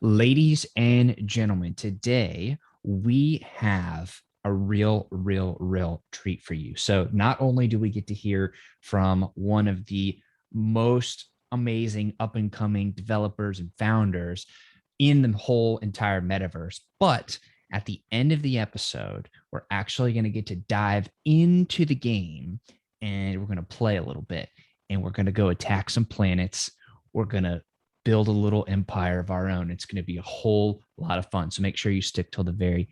Ladies and gentlemen, today we have a real treat for you. So, not only do we get to hear from one of the most amazing up and coming developers and founders in the whole entire metaverse, but at the end of the episode, we're actually going to get to dive into the game and we're going to play a little bit and we're going to go attack some planets. We're going to build a little empire of our own. It's going to be a whole lot of fun. So make sure you stick till the very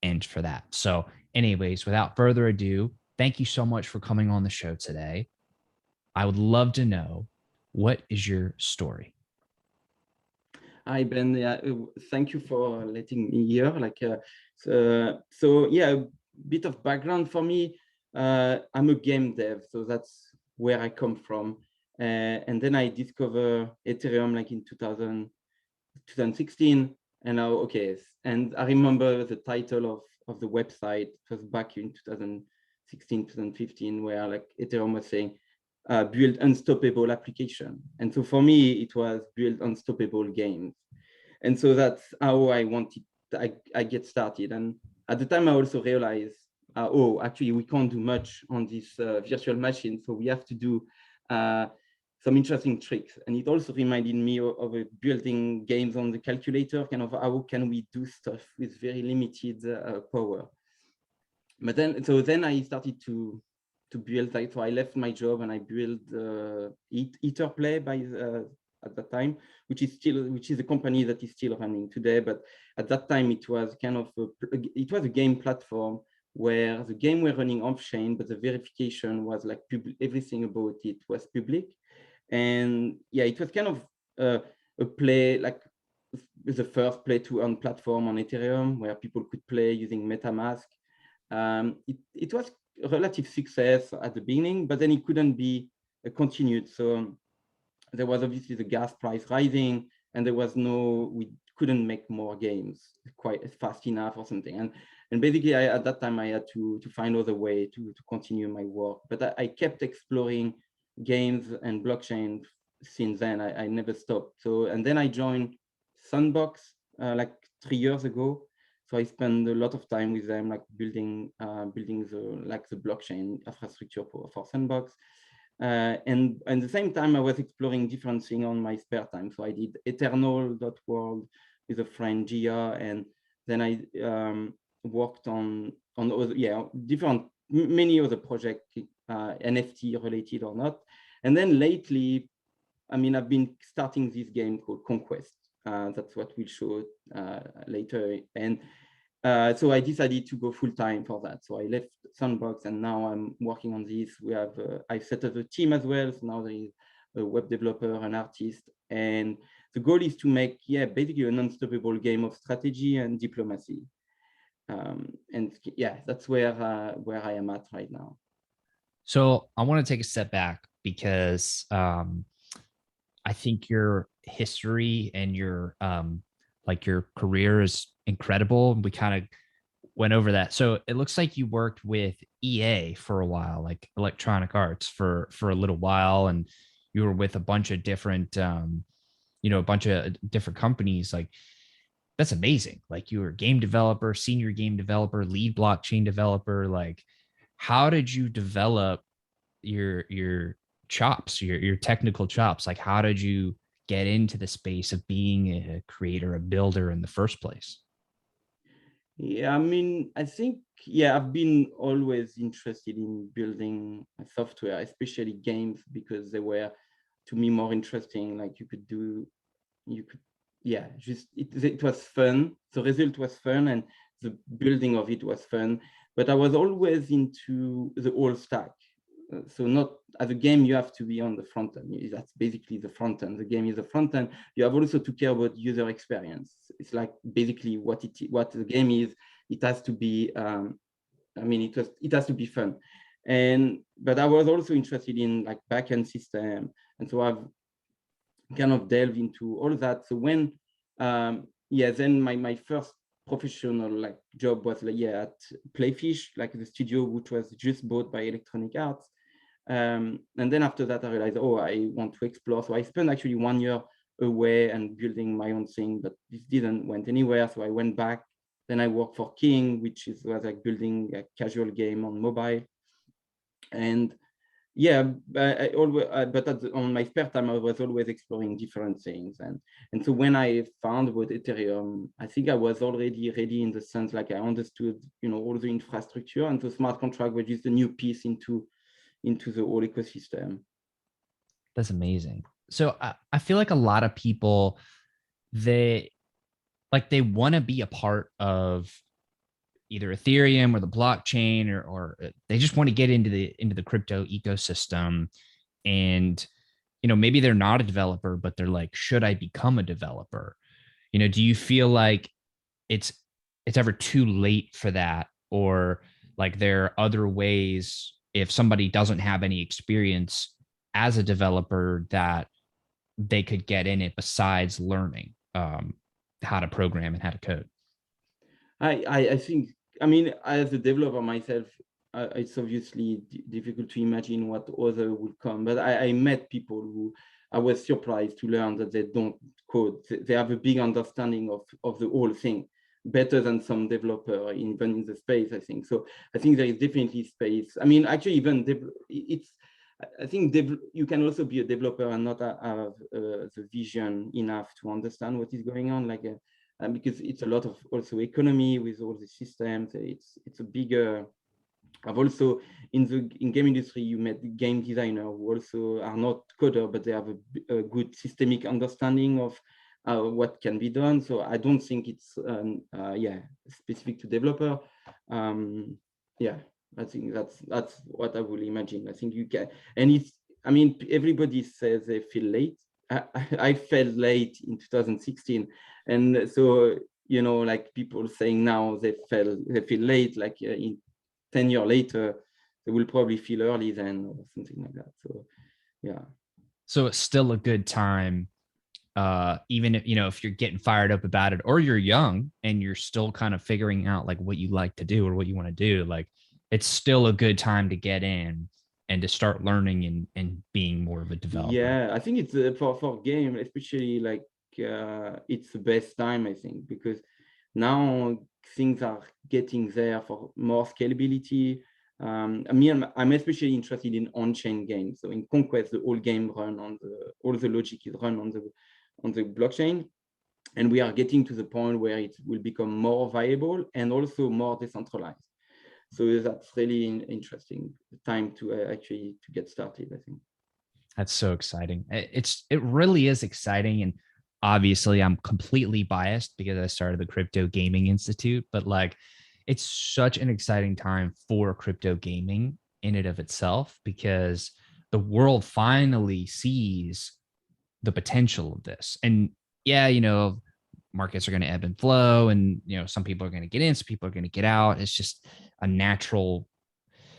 end for that. So, anyways, without further ado, thank you so much for coming on the show today. I would love to know, what is your story? Hi Ben, yeah, thank you for letting me here. So yeah, a bit of background for me. I'm a game dev, so that's where I come from. And then I discovered Ethereum like in 2016. And now, okay, and I remember the title of the website. It was back in 2016, 2015, where like Ethereum was saying, build unstoppable application. And so for me, it was build unstoppable games. And so that's how I wanted, I get started. And at the time, I also realized, oh, actually, we can't do much on this virtual machine. So we have to do some interesting tricks. And it also reminded me of building games on the calculator, kind of how can we do stuff with very limited power. But then I started to build. So I left my job and I built Etherplay at that time, which is a company that is still running today. But at that time, it was kind of it was a game platform where the game were running off chain, but the verification was like everything about it was public. And yeah, it was kind of a play like the first play to earn platform on Ethereum where people could play using MetaMask. It was a relative success at the beginning, but then it couldn't be continued. So there was obviously the gas price rising, and we couldn't make more games quite fast enough or something. And basically, at that time, I had to find other way to continue my work. But I kept exploring games and blockchain since then. I never stopped. So, and then I joined Sandbox like 3 years ago. So I spend a lot of time with them, like building the blockchain infrastructure for Sandbox. And at the same time, I was exploring different things on my spare time. So I did Eternal.world with a friend, Gia, and then I worked on other, many other projects, NFT related or not. And then lately, I mean, I've been starting this game called Conquest. That's what we'll show later. And so I decided to go full time for that. So I left Sandbox and now I'm working on this. I've set up a team as well. So now there is a web developer, an artist, and the goal is to make, basically an unstoppable game of strategy and diplomacy. And yeah, that's where I am at right now. So, I want to take a step back because I think your history and your your career is incredible. We kind of went over that. So it looks like you worked with EA for a while, like Electronic Arts for a little while, and you were with a bunch of different a bunch of different companies. Like, that's amazing. Like, you were a game developer, senior game developer, lead blockchain developer. Like, how did you develop your chops, your technical chops? Like, how did you get into the space of being a creator, a builder in the first place? Yeah, I mean, I think, yeah, I've been always interested in building software, especially games, because they were, to me, more interesting. Like you could, yeah, just, it was fun. The result was fun and the building of it was fun. But I was always into the whole stack. So not as a game, you have to be on the front end. That's basically the front end. The game is the front end. You have also to care about user experience. It's like basically what the game is. It has to be. I mean, it has to be fun. But I was also interested in like backend system, and so I've kind of delved into all that. So when then my first professional like job was like at Playfish, like the studio which was just bought by Electronic Arts. And then after that, I realized, oh, I want to explore. So I spent actually 1 year away and building my own thing, but this didn't went anywhere. So I went back. Then I worked for King, which was like building a casual game on mobile. And yeah, but on my spare time, I was always exploring different things. And so when I found about Ethereum, I think I was already ready in the sense like I understood, all the infrastructure, and the smart contract was just a new piece into the whole ecosystem. That's amazing. So I feel like a lot of people, they want to be a part of either Ethereum or the blockchain, or they just want to get into the crypto ecosystem. And maybe they're not a developer, but they're like, should I become a developer? Do you feel like it's ever too late for that, or like there are other ways if somebody doesn't have any experience as a developer that they could get in it besides learning how to program and how to code? I think, I mean, as a developer myself, it's obviously difficult to imagine what other would come. But I met people who I was surprised to learn that they don't code. They have a big understanding of the whole thing, better than some developer even in the space, I think. So I think there is definitely space. I mean, actually, even I think you can also be a developer and not have the vision enough to understand what is going on, like because it's a lot of also economy with all the systems. It's a bigger. I've also in game industry, you met game designer who also are not coder, but they have a good systemic understanding of what can be done. So I don't think it's specific to developer. Yeah, I think that's what I would imagine. I think you can, and it's. I mean, everybody says they feel late. I felt late in 2016, and so like people saying now they feel late, like in 10 years later, they will probably feel early then or something like that. So yeah. So it's still a good time, even if if you're getting fired up about it, or you're young and you're still kind of figuring out like what you like to do or what you want to do. Like it's still a good time to get in and to start learning and being more of a developer. Yeah, I think it's for game, especially like it's the best time, I think, because now things are getting there for more scalability. I mean, I'm especially interested in on-chain games. So in Conquest, the whole game run on all the logic is run on the blockchain, and we are getting to the point where it will become more viable and also more decentralized. So that's really interesting time to actually to get started, I think. That's so exciting. It really is exciting. And obviously I'm completely biased because I started the Crypto Gaming Institute, but like it's such an exciting time for crypto gaming in and of itself, because the world finally sees the potential of this. And yeah, markets are going to ebb and flow, and some people are going to get in, some people are going to get out. It's just a natural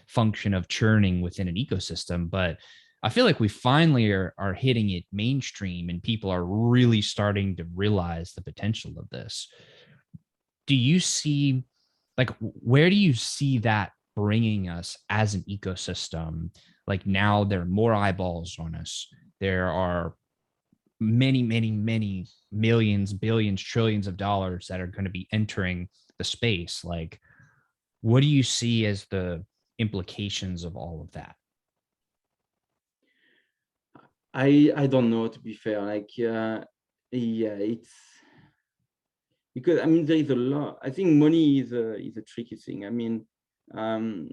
function of churning within an ecosystem. But I feel like we finally are hitting it mainstream, and people are really starting to realize the potential of this. Do you see, like, where do you see that bringing us as an ecosystem? Like now there are more eyeballs on us. There are many, many, many millions, billions, trillions of dollars that are going to be entering the space. Like, what do you see as the implications of all of that? I don't know, to be fair. Like yeah, it's because I mean there is a lot. I think money is a tricky thing. I mean, um,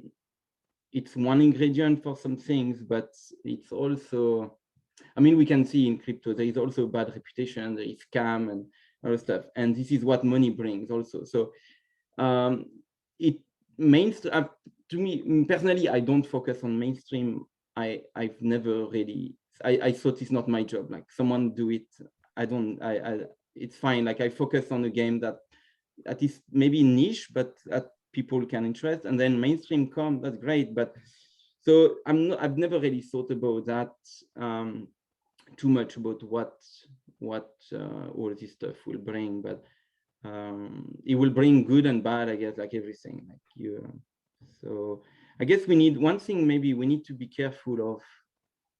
it's one ingredient for some things, but it's also, I mean, we can see in crypto there is also bad reputation, there is scam and other stuff, and this is what money brings also. So it mainstream to me personally, I don't focus on mainstream. I've never really I thought it's not my job. Like someone do it. I don't. I it's fine. Like I focus on a game that is maybe niche, but that people can interest, and then mainstream come. That's great. But so I've never really thought about that too much about what all this stuff will bring. But it will bring good and bad, I guess, like everything. Like you. So I guess we need one thing. Maybe we need to be careful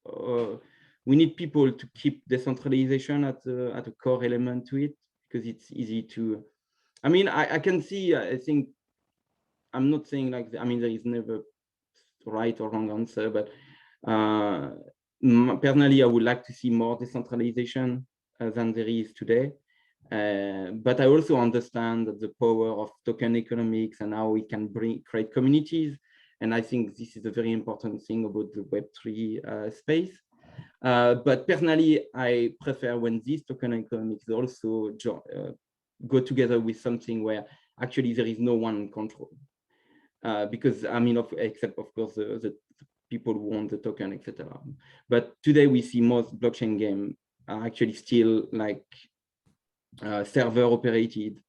of we need people to keep decentralization at a core element to it, because it's easy to, I mean, I can see, I think, I'm not saying like, I mean, there is never right or wrong answer, but personally, I would like to see more decentralization than there is today. But I also understand that the power of token economics and how we can create communities. And I think this is a very important thing about the Web3 space. But personally, I prefer when these token economics also go together with something where actually there is no one control. Because I mean, except of course the people who want the token, etc. But today we see most blockchain games are actually still like server operated,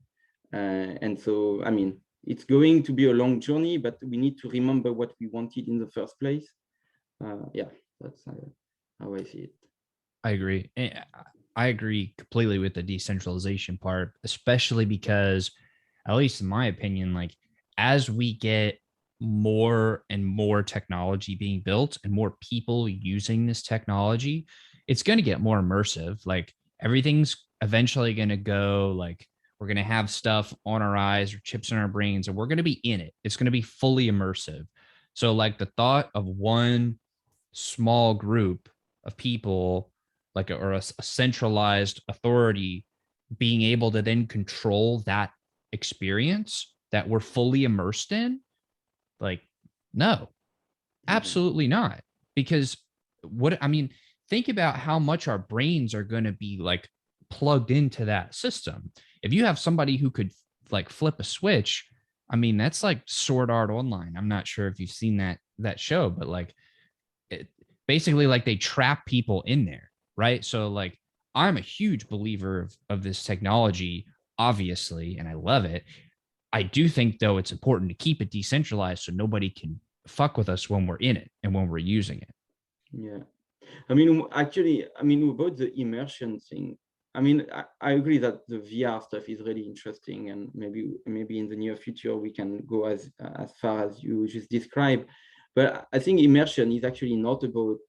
and so I mean, it's going to be a long journey, but we need to remember what we wanted in the first place. Yeah, that's how I see it. I agree. I agree completely with the decentralization part, especially because, at least in my opinion, like as we get more and more technology being built and more people using this technology, it's going to get more immersive. Like everything's eventually going to go like we're going to have stuff on our eyes or chips in our brains, and we're going to be in it. It's going to be fully immersive. So, like the thought of one small group of people, like a centralized authority, being able to then control that experience that we're fully immersed in, like, no, absolutely not. Because what I mean, think about how much our brains are going to be like plugged into that system. If you have somebody who could like flip a switch, I mean, that's like Sword Art Online. I'm not sure if you've seen that show, but like it, basically like they trap people in there, right? So like I'm a huge believer of this technology, obviously, and I love it. I do think though it's important to keep it decentralized so nobody can fuck with us when we're in it and when we're using it. Yeah, I mean, actually, I mean, about the immersion thing, I mean, I agree that the VR stuff is really interesting, and maybe in the near future we can go as far as you just described. But I think immersion is actually not about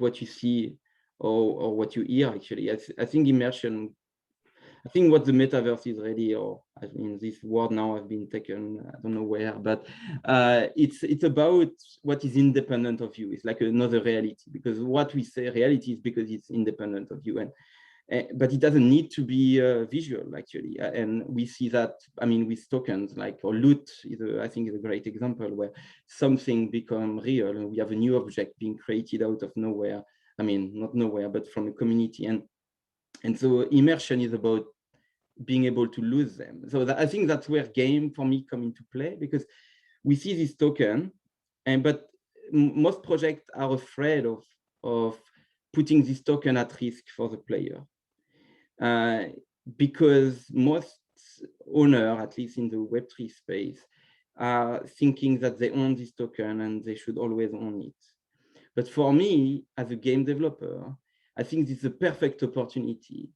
what you see or what you hear. Actually, I think immersion, I think what the metaverse is really, or I mean, this word now has been taken, I don't know where, but it's about what is independent of you. It's like another reality, because what we say reality is because it's independent of you. But it doesn't need to be visual, actually. And we see that, I mean, with tokens, like, or loot I think is a great example where something become real and we have a new object being created out of nowhere. I mean, not nowhere, but from a community. And so immersion is about being able to lose them. So I think that's where game for me come into play, because we see this token, but most projects are afraid of putting this token at risk for the player, because most owner, at least in the Web3 space, are thinking that they own this token and they should always own it. But for me, as a game developer, I think this is a perfect opportunity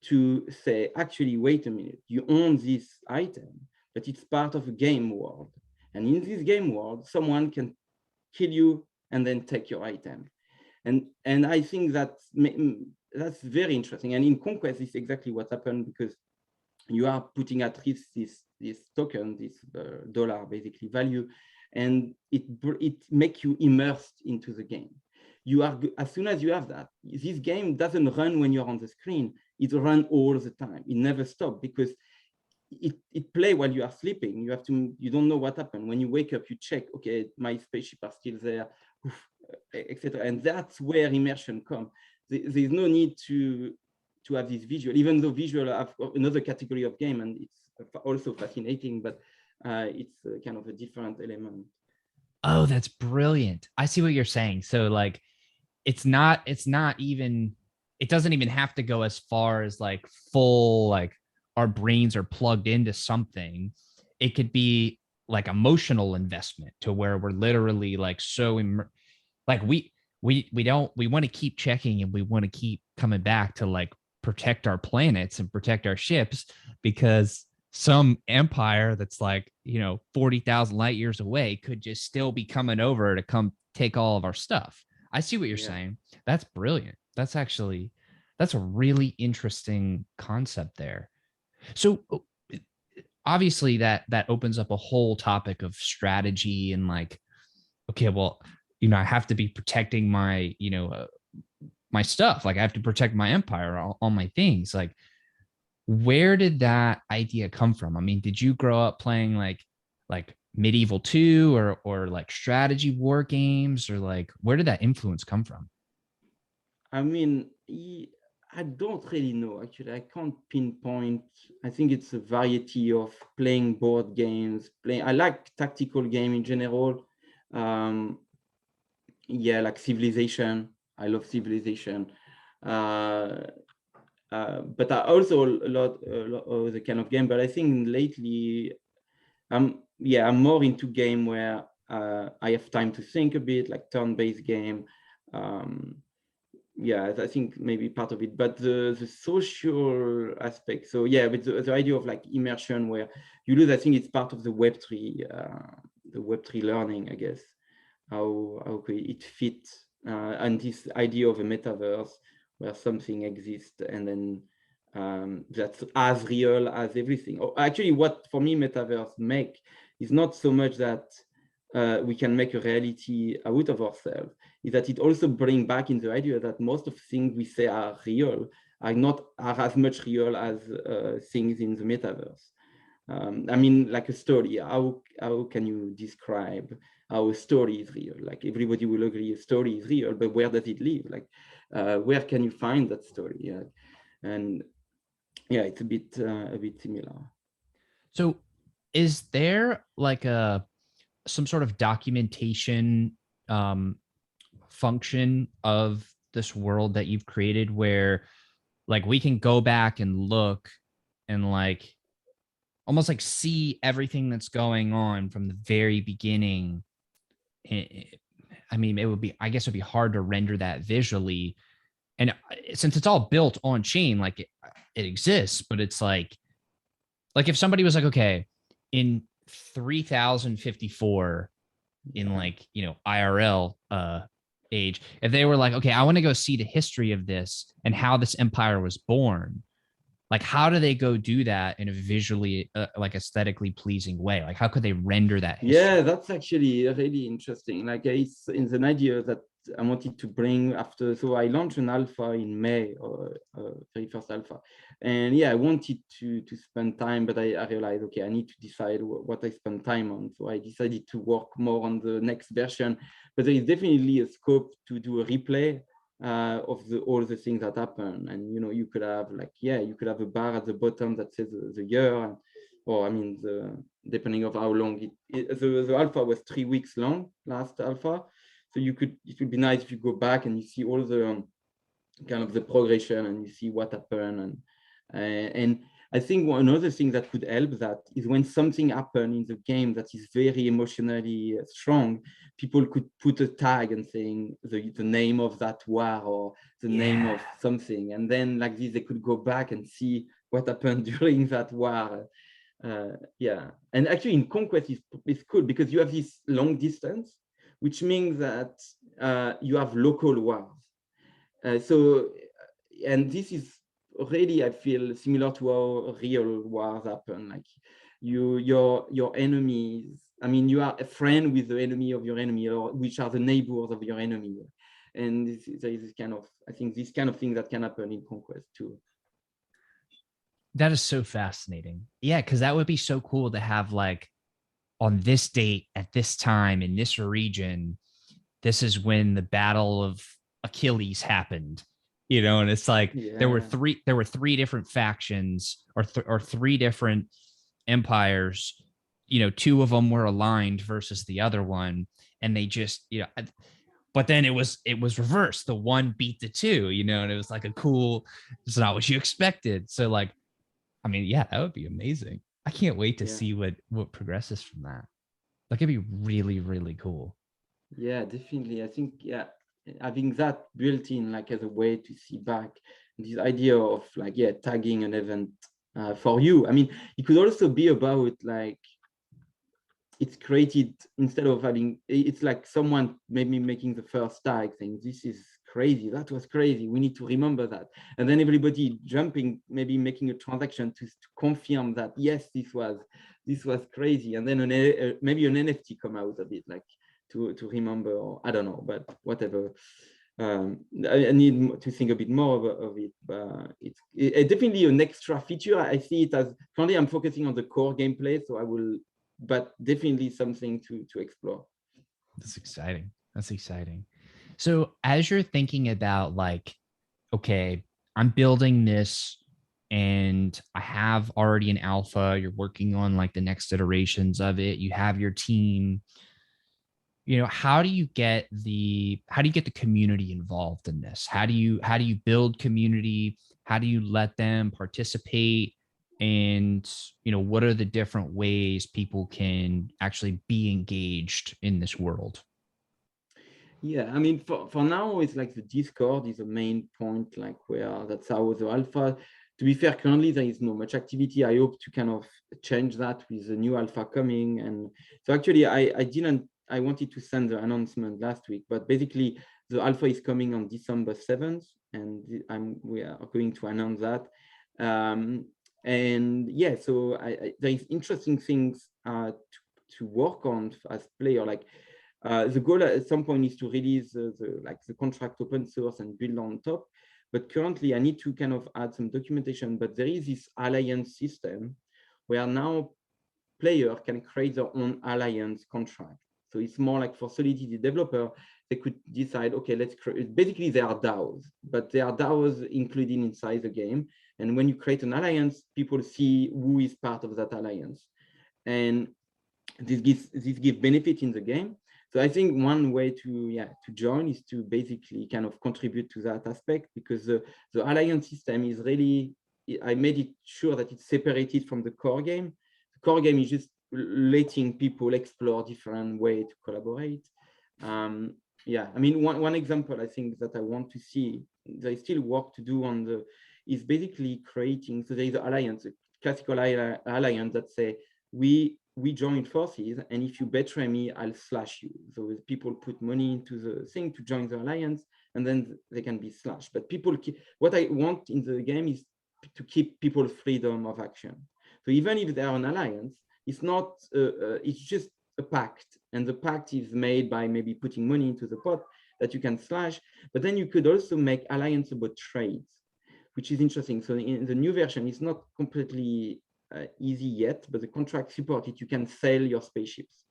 to say, actually, wait a minute, you own this item, but it's part of a game world. And in this game world, someone can kill you and then take your item. And I think that's very interesting. And in Conquest, it's exactly what happened, because you are putting at risk this token, this dollar basically value, and it makes you immersed into the game. You are, as soon as you have that, this game doesn't run when you're on the screen. It runs all the time. It never stops, because it play while you are sleeping. You don't know what happened. When you wake up, you check, okay, my spaceship are still there, etc. And that's where immersion comes. There's no need to have this visual, even though visual have another category of game, and it's also fascinating, but it's kind of a different element. Oh, that's brilliant. I see what you're saying. So like it's not even, it doesn't even have to go as far as like full like our brains are plugged into something. It could be like emotional investment to where we're literally like like we want to keep checking and we want to keep coming back to like protect our planets and protect our ships, because some empire that's like 40,000 light years away could just still be coming over to come take all of our stuff. I see what you're Yeah. saying. That's brilliant. That's a really interesting concept there. So obviously that opens up a whole topic of strategy and like, okay, well, I have to be protecting my, my stuff. Like I have to protect my empire, all my things. Like, where did that idea come from? I mean, did you grow up playing like medieval 2 or like strategy war games, or like where did that influence come from? I mean, I don't really know. Actually, I can't pinpoint. I think it's a variety of playing board games. I like tactical game in general. Um, yeah, like Civilization. I love Civilization. Uh, but I also a lot of the kind of game. But I think lately, I'm more into game where I have time to think a bit, like turn-based game. Um, yeah, I think maybe part of it, but the social aspect. So yeah, with the idea of like immersion, where you lose, I think it's part of the Web3 learning, I guess. How could it fit, and this idea of a metaverse where something exists and then that's as real as everything. Or actually, what for me metaverse make is not so much that we can make a reality out of ourselves, is that it also brings back in the idea that most of things we say are real are as much real as things in the metaverse. I mean, like a story. How can you describe how a story is real? Like everybody will agree a story is real, but where does it live? Like where can you find that story? Yeah. And yeah, it's a bit similar. So is there like some sort of documentation um function of this world that you've created where like we can go back and look and like almost like see everything that's going on from the very beginning? I mean, I guess it'd be hard to render that visually. And since it's all built on chain, like it exists, but it's like if somebody was like, okay, in 3054, in Yeah. like, IRL age, if they were like, okay, I want to go see the history of this and how this empire was born, like how do they go do that in a visually like aesthetically pleasing way? Like how could they render that history? Yeah, that's actually really interesting. Like it's an idea that I wanted to bring after. So I launched an alpha in May, or very first alpha, and yeah, I wanted to spend time, but I realized, okay, I need to decide what I spend time on. So I decided to work more on the next version. But there is definitely a scope to do a replay of all the things that happen, and you could have like, yeah, you could have a bar at the bottom that says the year, or I mean depending of how long the alpha was 3 weeks long, last alpha. So it would be nice if you go back and you see all the kind of the progression and you see what happened. And I think another thing that could help that is when something happened in the game that is very emotionally strong, people could put a tag and saying the name of that war or the name Yeah. of something. And then like this, they could go back and see what happened during that war. Yeah, and actually in conquest is cool because you have this long distance, which means that you have local wars. And this is already, I feel, similar to how real wars happen. Like your enemies. I mean, you are a friend with the enemy of your enemy, or which are the neighbors of your enemy. And there is this kind of, I think, this kind of thing that can happen in conquest too. That is so fascinating. Yeah, because that would be so cool to have like on this date at this time in this region, this is when the Battle of Achilles happened. And it's like Yeah. there were three different factions or three different empires. Two of them were aligned versus the other one, and they just but then it was reversed. The one beat the two, and it was like a cool. It's not what you expected. So like I mean, yeah, that would be amazing. I can't wait to Yeah. see what progresses from that. That could be really, really cool. Yeah, definitely. I think, yeah, having that built in, like as a way to see back this idea of like, yeah, tagging an event for you. I mean, it could also be about like, it's created instead of having, it's like someone maybe making the first tag saying, this is crazy, that was crazy, we need to remember that. And then everybody jumping, maybe making a transaction to confirm that, yes, this was crazy. And then maybe an NFT come out of it, like to remember, or I don't know, but whatever. I need to think a bit more of it, but it's definitely an extra feature. I see it as, currently I'm focusing on the core gameplay, so I will, but definitely something to explore. That's exciting. That's exciting. So as you're thinking about like, okay, I'm building this and I have already an alpha, you're working on like the next iterations of it, you have your team, how do you get the community involved in this? How do you build community? How do you let them participate? And what are the different ways people can actually be engaged in this world? Yeah, I mean, for now, it's like the Discord is the main point, like where that's how the alpha. To be fair, currently there is no much activity. I hope to kind of change that with the new alpha coming. And so actually, I wanted to send the announcement last week, but basically the alpha is coming on December 7th, and we are going to announce that. And yeah, so there is interesting things to work on as player, like. The goal at some point is to release the contract open source and build on top. But currently, I need to kind of add some documentation. But there is this alliance system where now player can create their own alliance contract. So it's more like for Solidity developer, they could decide, okay, let's create, basically they are DAOs, but they are DAOs included inside the game. And when you create an alliance, people see who is part of that alliance. And this gives benefit in the game. So I think one way to join is to basically kind of contribute to that aspect, because the alliance system is really, I made it sure that it's separated from the core game. The core game is just letting people explore different ways to collaborate. Yeah, I mean, one example I think that I want to see, there is still work to do on is basically creating, so there is an alliance, a classical alliance that say, we join forces, and if you betray me, I'll slash you. So people put money into the thing to join the alliance, and then they can be slashed. But what I want in the game is to keep people's freedom of action. So even if they are an alliance, it's not, it's just a pact. And the pact is made by maybe putting money into the pot that you can slash. But then you could also make alliance about trades, which is interesting. So in the new version, it's not completely easy yet, but the contract support it, you can sell your spaceships.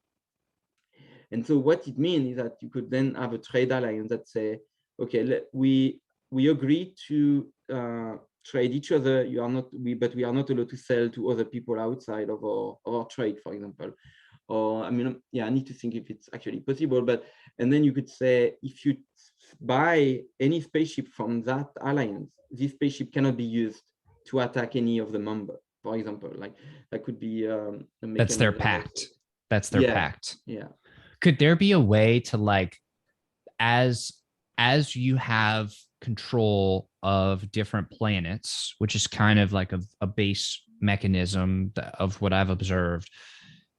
And so what it means is that you could then have a trade alliance that say, okay, we agree to trade each other. But we are not allowed to sell to other people outside of our trade, for example. Or I mean, yeah, I need to think if it's actually possible. And then you could say, if you buy any spaceship from that alliance, this spaceship cannot be used to attack any of the members. For example, like that could be a mechanism. That's their pact. That's their pact. Yeah. Could there be a way to like, as you have control of different planets, which is kind of like a base mechanism of what I've observed,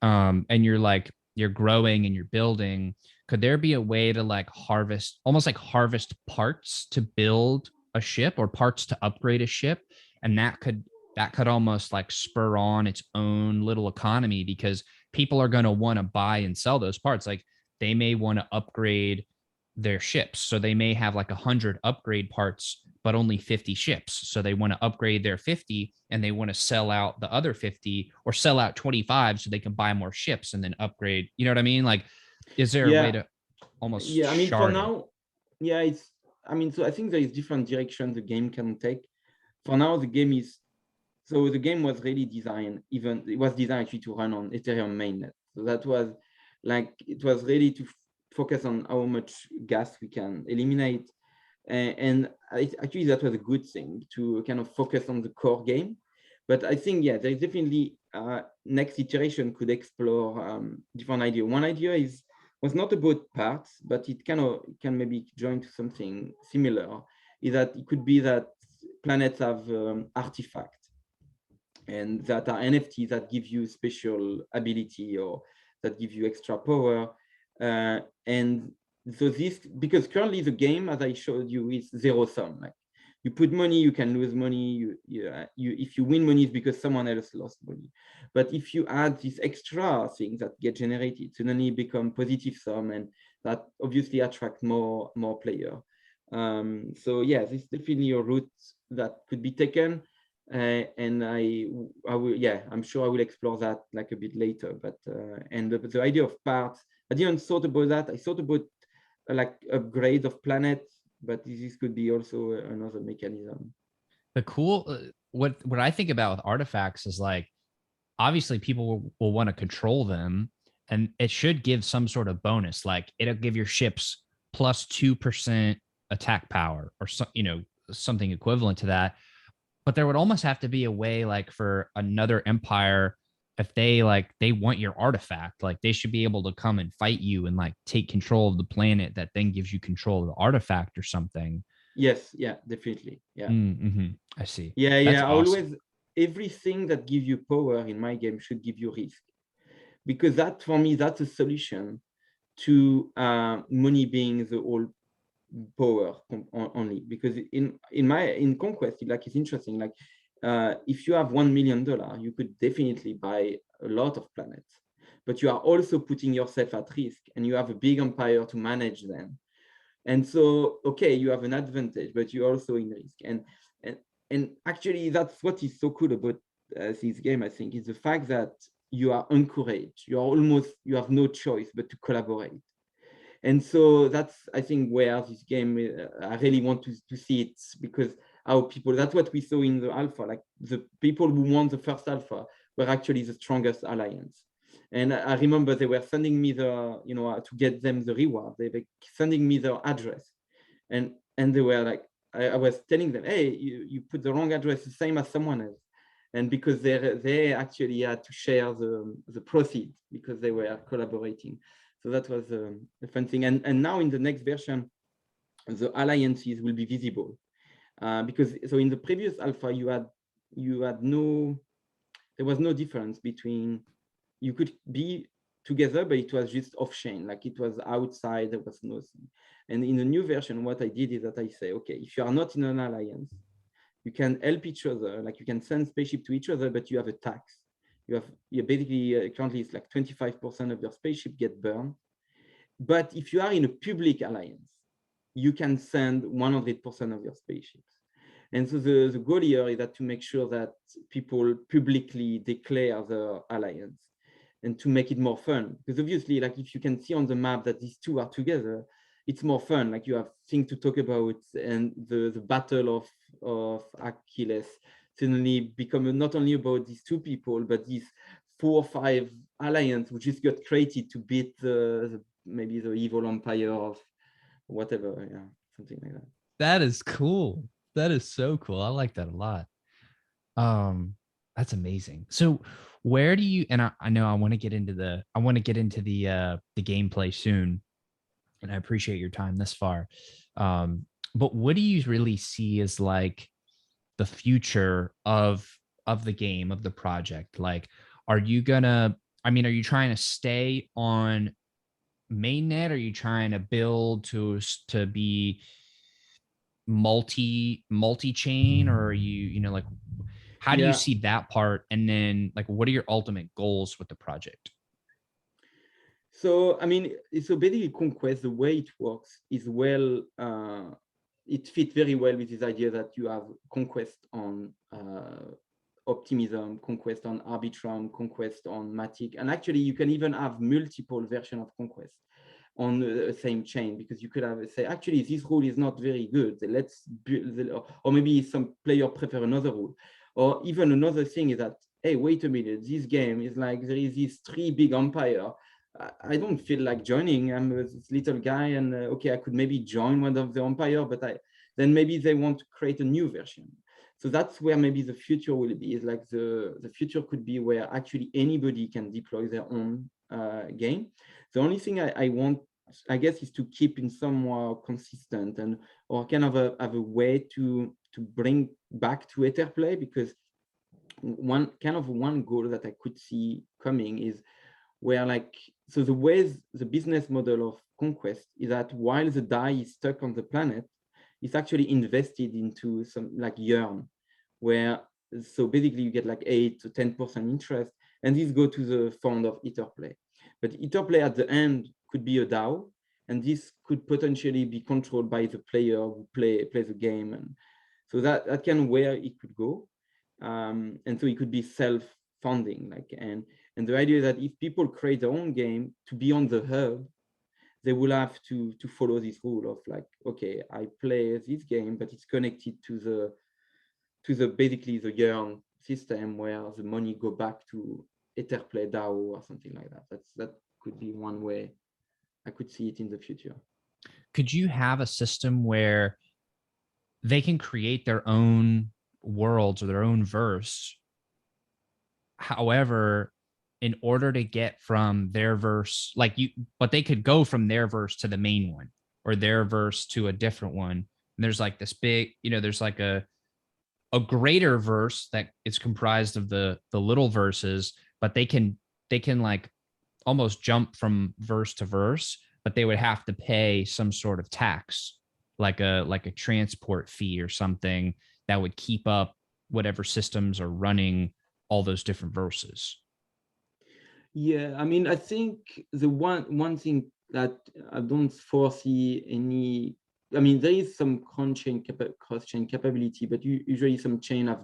and you're growing and you're building, could there be a way to like almost like harvest parts to build a ship or parts to upgrade a ship? And that could almost like spur on its own little economy, because people are going to want to buy and sell those parts. Like they may want to upgrade their ships. So they may have like 100 upgrade parts, but only 50 ships. So they want to upgrade their 50 and they want to sell out the other 50 or sell out 25 so they can buy more ships and then upgrade. You know what I mean? Like, is there a way to almost I mean, for shard now, so I think there is different directions the game can take. For now, the game was really designed, it was designed actually to run on Ethereum mainnet. So that was like, it was really to focus on how much gas we can eliminate. And actually that was a good thing to kind of focus on the core game. But I think, yeah, there's definitely next iteration could explore different idea. One idea was not about parts, but it can maybe join to something similar, is that it could be that planets have artifacts and that are NFTs that give you special ability, or that give you extra power. And so this, because currently the game, as I showed you, is zero sum. Like you put money, you can lose money. If you win money, it's because someone else lost money. But if you add these extra things that get generated, suddenly become positive sum, and that obviously attract more player. So yeah, this is definitely a route that could be taken. And I will, yeah, I'm sure I will explore that like a bit later. But and the idea of parts, I didn't thought about that. I thought about like upgrade of planets, but this could be also another mechanism. The cool what I think about with artifacts is like obviously people will want to control them, and it should give some sort of bonus. Like it'll give your ships plus 2% attack power or something equivalent to that. But there would almost have to be a way like for another empire, if they want your artifact, like they should be able to come and fight you and like take control of the planet that then gives you control of the artifact or something. Yes, yeah, definitely. Yeah. Mm-hmm. I see. Yeah, That's yeah. I awesome. always, everything that gives you power in my game should give you risk, because that for me, that's a solution to money being the whole power only. Because in conquest, like it's interesting. Like if you have $1 million, you could definitely buy a lot of planets, but you are also putting yourself at risk, and you have a big empire to manage them. And so, okay, you have an advantage, but you're also in risk. And and actually, that's what is so cool about this game, I think, is the fact that you are encouraged. You have no choice but to collaborate. And so that's, I think, where this game, I really want to see it, because how people, that's what we saw in the alpha, like the people who won the first alpha were actually the strongest alliance. And I remember they were sending me to get them the reward, they were sending me their address. And they were like, I was telling them, hey, you put the wrong address, the same as someone else. And because they actually had to share the proceeds because they were collaborating. So that was a fun thing. And now in the next version, the alliances will be visible. Because so in the previous alpha, there was no difference between, you could be together, but it was just off chain, like it was outside, there was nothing. And in the new version, what I did is that I say, okay, if you are not in an alliance, you can help each other, like you can send spaceship to each other, but you have a tax. You basically, currently it's like 25% of your spaceship get burned. But if you are in a public alliance, you can send 100% of your spaceships. And so the goal here is that to make sure that people publicly declare their alliance and to make it more fun. Because obviously, like if you can see on the map that these two are together, it's more fun. Like you have things to talk about, and the battle of Achilles suddenly become not only about these two people, but these 4 or 5 alliance which just got created to beat maybe the evil empire of whatever. Yeah, something like that. That is cool. That is so cool. I like that a lot. That's amazing. So where do you, and I know I want to get into the gameplay soon, and I appreciate your time this far. But what do you really see as like the future of the game, of the project? Like, are you gonna, I mean, are you trying to stay on mainnet? Are you trying to build to be multi chain, or are you like, how do you Yeah. see that part? And then like, what are your ultimate goals with the project? So I mean, so basically, conquest, the way it works is it fits very well with this idea that you have conquest on optimism, conquest on arbitrum, conquest on matic, and actually you can even have multiple versions of conquest on the same chain, because you could have say, actually this rule is not very good, let's build, or maybe some player prefer another rule. Or even another thing is that, hey, wait a minute, this game is like, there is these 3 big empire, I don't feel like joining. I'm this little guy, and okay, I could maybe join one of the empire, but then maybe they want to create a new version. So that's where maybe the future will be. Is like the future could be where actually anybody can deploy their own game. The only thing I want, I guess, is to keep in somewhat consistent, and or kind of have a way to bring back to Etherplay, because one goal that I could see coming is where like, so the way the business model of Conquest is that while the DAI is stuck on the planet, it's actually invested into some like Yearn, where, so basically you get like 8 to 10% interest, and these go to the fund of Etherplay. But Etherplay at the end could be a DAO, and this could potentially be controlled by the player who play the game. And so that kind of where it could go. And so it could be self-funding, like, and the idea is that if people create their own game to be on the hub, they will have to follow this rule of like, okay, I play this game, but it's connected to the basically the Yearn system where the money go back to Etherplay DAO or something like that. That could be one way I could see it in the future. Could you have a system where they can create their own worlds or their own verse? However, in order to get from their verse, like you, but they could go from their verse to the main one or their verse to a different one. And there's like this big, there's like a greater verse that is comprised of the little verses, but they can like almost jump from verse to verse, but they would have to pay some sort of tax, like a transport fee or something that would keep up whatever systems are running all those different verses. Yeah, I mean, I think the one thing that I don't foresee any, I mean, there is some cross-chain capability, but usually some chain are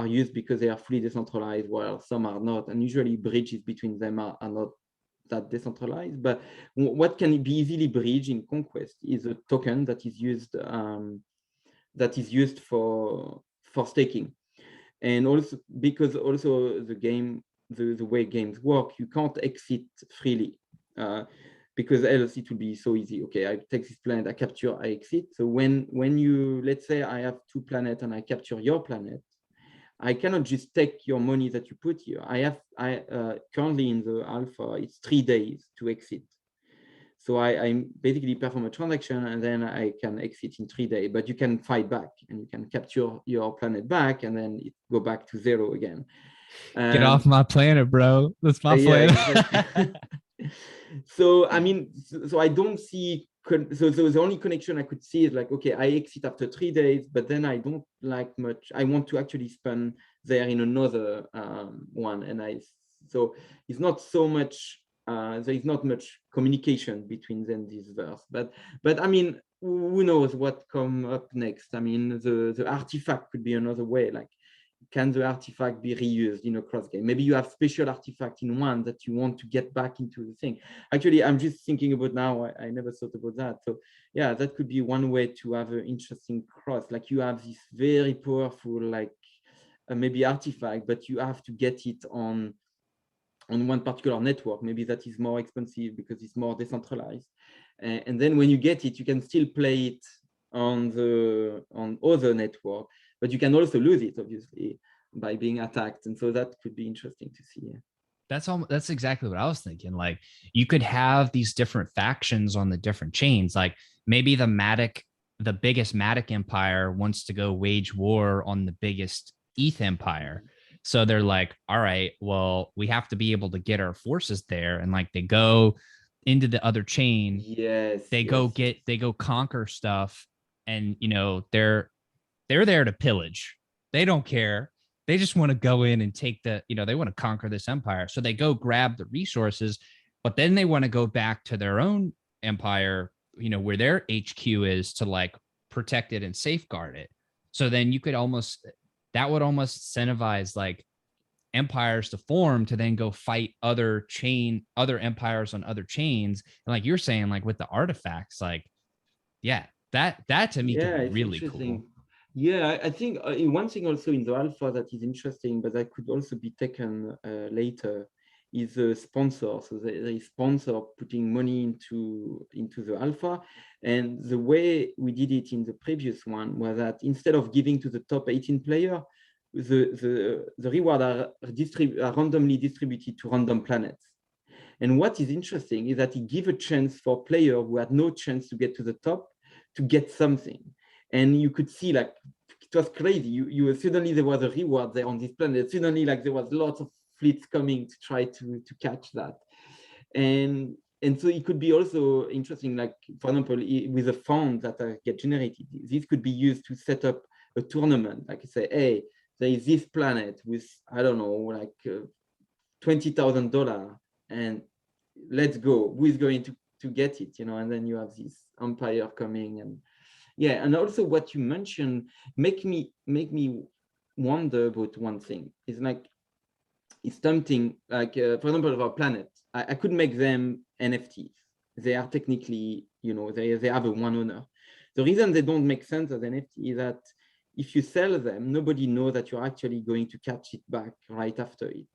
used because they are fully decentralized, while some are not, and usually bridges between them are not that decentralized. But what can be easily bridged in Conquest is a token that is used for staking. And also because also the game, the way games work, you can't exit freely, because else it will be so easy. Okay, I take this planet, I capture, I exit. So when you, let's say I have 2 planets and I capture your planet, I cannot just take your money that you put here. I currently in the alpha, it's 3 days to exit. So I basically perform a transaction and then I can exit in 3 days, but you can fight back and you can capture your planet back and then it go back to 0 again. Get off my planet, bro. That's my Yeah, planet. exactly. So, I mean, so I don't see, so the only connection I could see is like, okay, I exit after 3 days, but then I don't like much. I want to actually spend there in another one. And so it's not so much, there is not much communication between them, this verse. But I mean, who knows what come up next? I mean, the artifact could be another way, like, can the artifact be reused in a cross game? Maybe you have special artifact in one that you want to get back into the thing. Actually, I'm just thinking about now, I never thought about that. So yeah, that could be one way to have an interesting cross. Like you have this very powerful, like maybe artifact, but you have to get it on one particular network. Maybe that is more expensive because it's more decentralized. And then when you get it, you can still play it on other network, but you can also lose it, obviously, by being attacked. And so that could be interesting to see. That's exactly what I was thinking. Like you could have these different factions on the different chains. Like maybe the biggest Matic empire wants to go wage war on the biggest ETH empire. So they're like, all right, well, we have to be able to get our forces there. And like they go into the other chain. Yes. They go conquer stuff. And they're there to pillage. They don't care. They just want to go in and take they want to conquer this empire. So they go grab the resources, but then they want to go back to their own empire, where their HQ is, to like protect it and safeguard it. So then that would almost incentivize like empires to form to then go fight other empires on other chains. And like you're saying, like with the artifacts, like, yeah, that to me could be It's really interesting. cool. Yeah, I think one thing also in the alpha that is interesting, but that could also be taken later, is the sponsor. So the sponsor putting money into the alpha. And the way we did it in the previous one was that instead of giving to the top 18 player, the reward are randomly distributed to random planets. And what is interesting is that it gives a chance for players who had no chance to get to the top to get something. And you could see, like, it was crazy. You suddenly there was a reward there on this planet. Suddenly, like, there was lots of fleets coming to try to catch that. And so it could be also interesting, like, for example, with the funds that get generated, this could be used to set up a tournament. Like, you say, hey, there is this planet with, I don't know, like $20,000, and let's go. Who is going to get it? And then you have this empire coming, and yeah. And also what you mentioned make me wonder about one thing. It's like, it's tempting, like, for example, of our planet, I could make them NFTs. They are technically, they have a one owner. The reason they don't make sense as NFT is that if you sell them, nobody knows that you're actually going to catch it back right after it.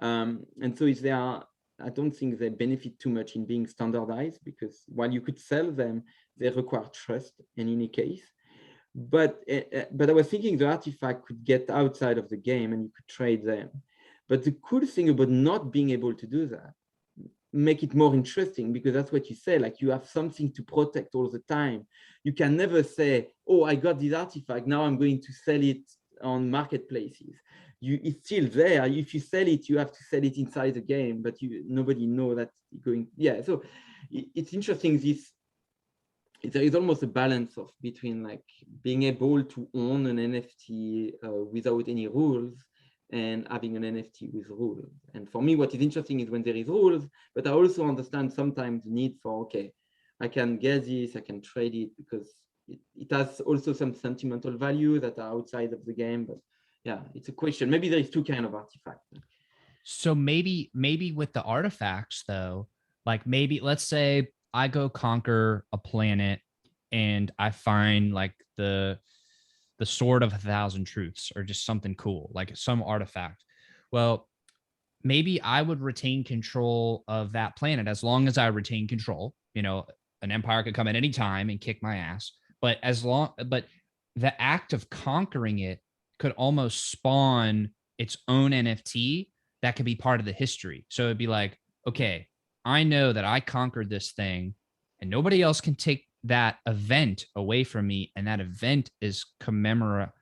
And so if they are, I don't think they benefit too much in being standardized, because while you could sell them, they require trust in any case. But I was thinking the artifact could get outside of the game and you could trade them. But the cool thing about not being able to do that make it more interesting, because that's what you say, like, you have something to protect all the time. You can never say, oh, I got this artifact, now I'm going to sell it on marketplaces. It's still there. If you sell it, you have to sell it inside the game, but nobody know that you're going. Yeah, so it's interesting. There is almost a balance between, like, being able to own an NFT without any rules, and having an NFT with rules. And for me, what is interesting is when there is rules, but I also understand sometimes the need for, okay, I can get this, I can trade it, because it has also some sentimental value that are outside of the game. But yeah, it's a question. Maybe there is two kinds of artifacts. So maybe with the artifacts though, like, maybe let's say I go conquer a planet and I find like the sword of 1,000 truths, or just something cool, like some artifact. Well, maybe I would retain control of that planet as long as I retain control. An empire could come at any time and kick my ass, but the act of conquering it could almost spawn its own NFT that could be part of the history. So it'd be like, okay, I know that I conquered this thing and nobody else can take that event away from me. And that event is commemorated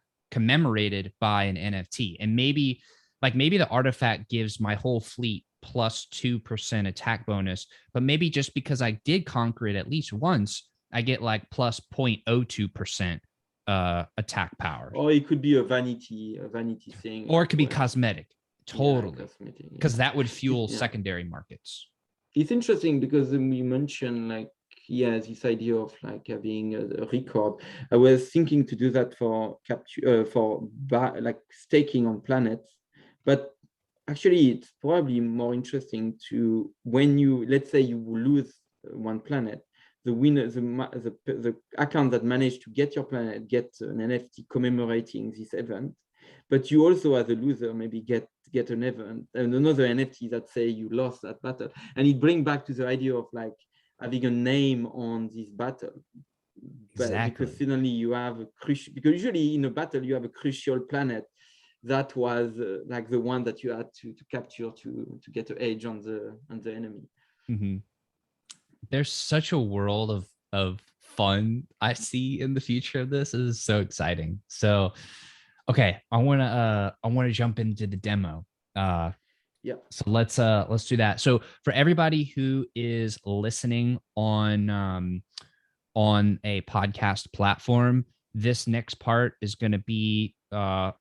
by an NFT. And maybe the artifact gives my whole fleet plus 2% attack bonus, but maybe just because I did conquer it at least once, I get like plus 0.02% attack power. Or it could be a vanity thing. Or it could be cosmetic. Totally. Because that would fuel Yeah. secondary markets. It's interesting because you mentioned, like, yeah, this idea of like having a record. I was thinking to do that for capture, like staking on planets, but actually it's probably more interesting to, when you, let's say you lose one planet, the winner, the account that managed to get your planet get an NFT commemorating this event. But you also, as a loser, maybe get an event and another NFT that say you lost that battle, and it brings back to the idea of like having a name on this battle. Exactly. Because suddenly you have a crucial, because usually in a battle you have a crucial planet that was like the one that you had to capture to get an edge on the enemy. Mm-hmm. There's such a world of fun I see in the future of this. This is so exciting. So, okay, I want to jump into the demo. Yeah. So let's do that. So for everybody who is listening on a podcast platform, this next part is going to be a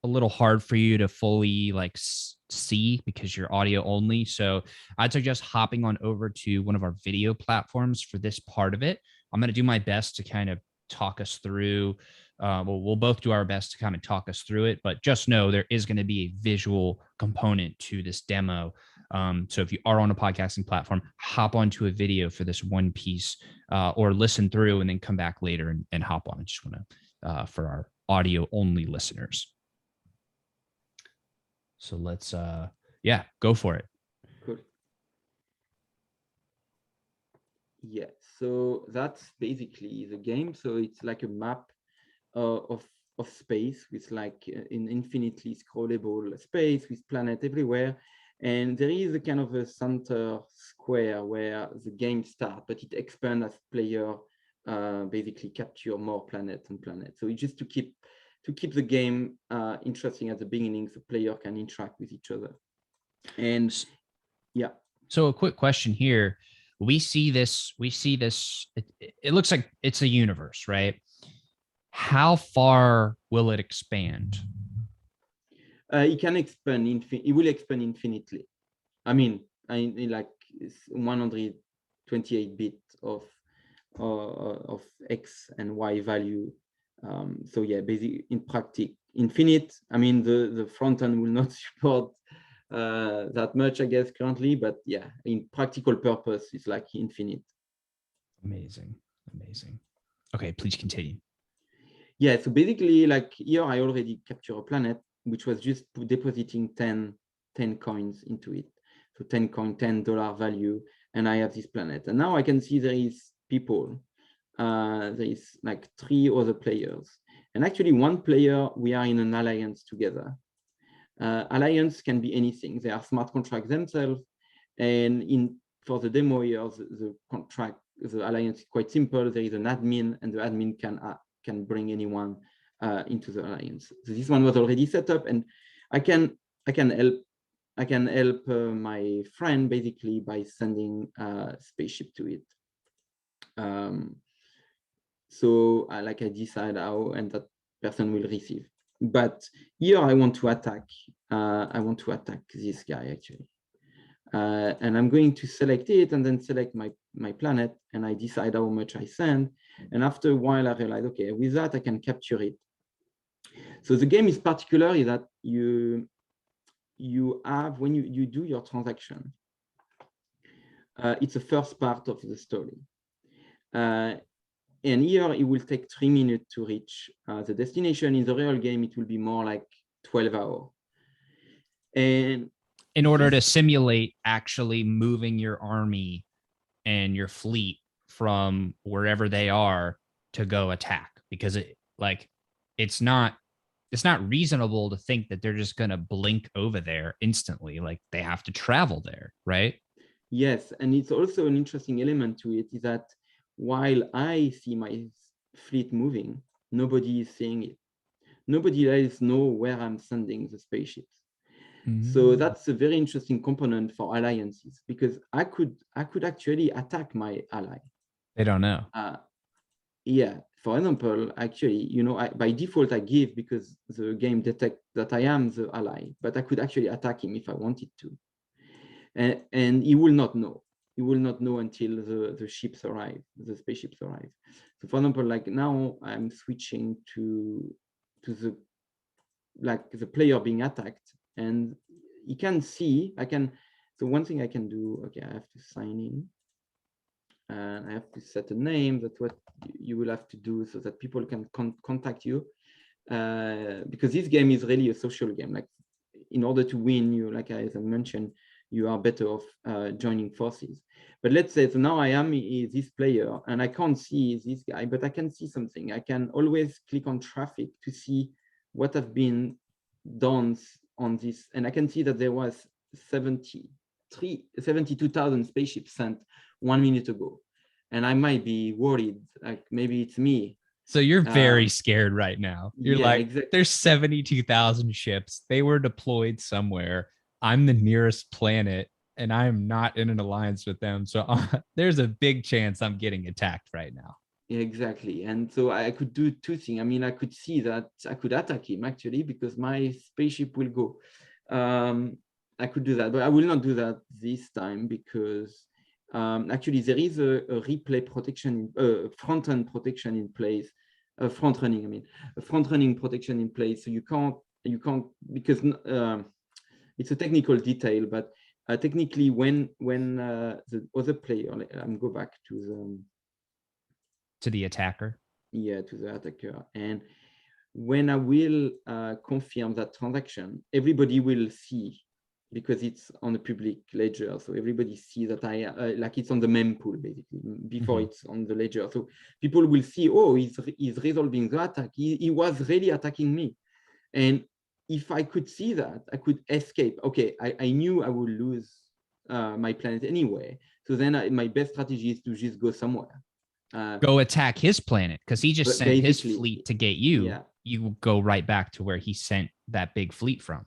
little hard for you to fully like see because you're audio only. So I'd suggest hopping on over to one of our video platforms for this part of it. I'm going to do my best to kind of talk us through. We'll both do our best to kind of talk us through it, but just know there is going to be a visual component to this demo. So if you are on a podcasting platform, hop onto a video for this one piece, or listen through and then come back later and hop on. I just want to, for our audio only listeners. So let's, yeah, go for it. Cool. Yeah, so that's basically the game. So it's like a map of space with like an infinitely scrollable space with planet everywhere. And there is a kind of a center square where the game starts, but it expands as player basically capture more planets and planets. So it's just to keep the game interesting at the beginning, so player can interact with each other. And yeah. So a quick question here. We see this, it looks like it's a universe, right? How far will it expand? It can expand, it will expand infinitely. I mean, like 128 bits of X and Y value. So yeah, basically in practice, infinite. I mean, the front end will not support that much, I guess, currently, but yeah, in practical purpose, it's like infinite. Amazing. Amazing. Okay, please continue. Yeah, so basically, like here, I already capture a planet, which was just depositing 10 coins into it. So 10 coin, $10 value, and I have this planet. And now I can see there is people. There is like 3 other players. And actually, one player, we are in an alliance together. Alliance can be anything. They are smart contracts themselves. And for the demo here, the contract, the alliance is quite simple. There is an admin, and the admin can bring anyone into the alliance. So this one was already set up, and I can help my friend basically by sending a spaceship to it. So I decide how, and that person will receive. But here I want to attack. I want to attack this guy actually. And I'm going to select it and then select my planet, and I decide how much I send. And after a while, I realize, okay, with that, I can capture it. So the game is particular is that you have, when you do your transaction, it's the first part of the story. And here it will take 3 minutes to reach the destination. In the real game, it will be more like 12 hours. And in order to simulate actually moving your army and your fleet from wherever they are to go attack, because it's not reasonable to think that they're just going to blink over there instantly. Like they have to travel there, right? Yes, and it's also an interesting element to it is that while I see my fleet moving, nobody is seeing it. Nobody else know where I'm sending the spaceships. So that's a very interesting component for alliances, because I could actually attack my ally. They don't know. Yeah, for example, actually, by default I give because the game detects that I am the ally, but I could actually attack him if I wanted to. And he will not know. He will not know until the ships arrive, the spaceships arrive. So for example, like now I'm switching to the player being attacked, and you can see, so one thing I can do, okay, I have to sign in, and I have to set a name. That's what you will have to do so that people can contact you, because this game is really a social game. Like in order to win, like as I mentioned, you are better off joining forces. But let's say, so now I am this player and I can't see this guy, but I can see something. I can always click on traffic to see what have been done on this. And I can see that there was 72,000 spaceships sent 1 minute ago. And I might be worried, like maybe it's me. So you're very scared right now. You're like, exactly. There's 72,000 ships. They were deployed somewhere. I'm the nearest planet and I'm not in an alliance with them. So there's a big chance I'm getting attacked right now. Exactly. And so I could do 2 things. I mean, I could see that I could attack him actually, because my spaceship will go. I could do that, but I will not do that this time, because actually there is a replay protection, front-end protection in place, front running protection in place. So you can't, because it's a technical detail, but technically when the other player, I'm go back to the attacker. Yeah, to the attacker. And when I will confirm that transaction, everybody will see, because it's on the public ledger. So everybody sees that like it's on the mempool basically before it's on the ledger. So people will see, oh, he's resolving the attack. He was really attacking me. And if I could see that, I could escape. Okay, I knew I would lose my planet anyway. So then my best strategy is to just go somewhere. Go attack his planet, because he just sent his fleet to get you. Yeah. You go right back to where he sent that big fleet from.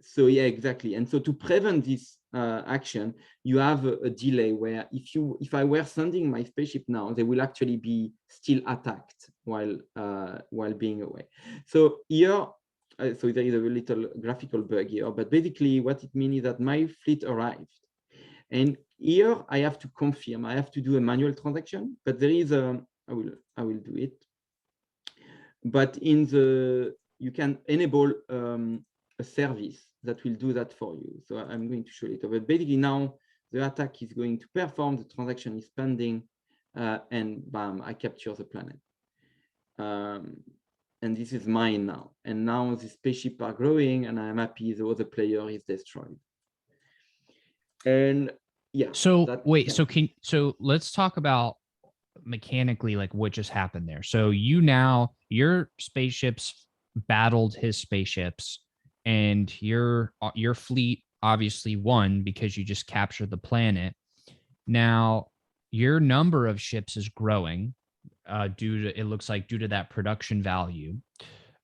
So yeah, exactly. And so to prevent this action, you have a delay where if I were sending my spaceship now, they will actually be still attacked while being away. So here, so there is a little graphical bug here, but basically what it means is that my fleet arrived. And here I have to confirm, I have to do a manual transaction, but there is I will do it. But you can enable a service that will do that for you. So I'm going to show it. But basically now the attack is going to perform, the transaction is pending, and bam, I capture the planet. And this is mine now. And now the spaceship are growing, and I'm happy the other player is destroyed. And yeah. So wait, so let's talk about mechanically like what just happened there. So your spaceships battled his spaceships, and your fleet obviously won because you just captured the planet. Now your number of ships is growing it looks like due to that production value.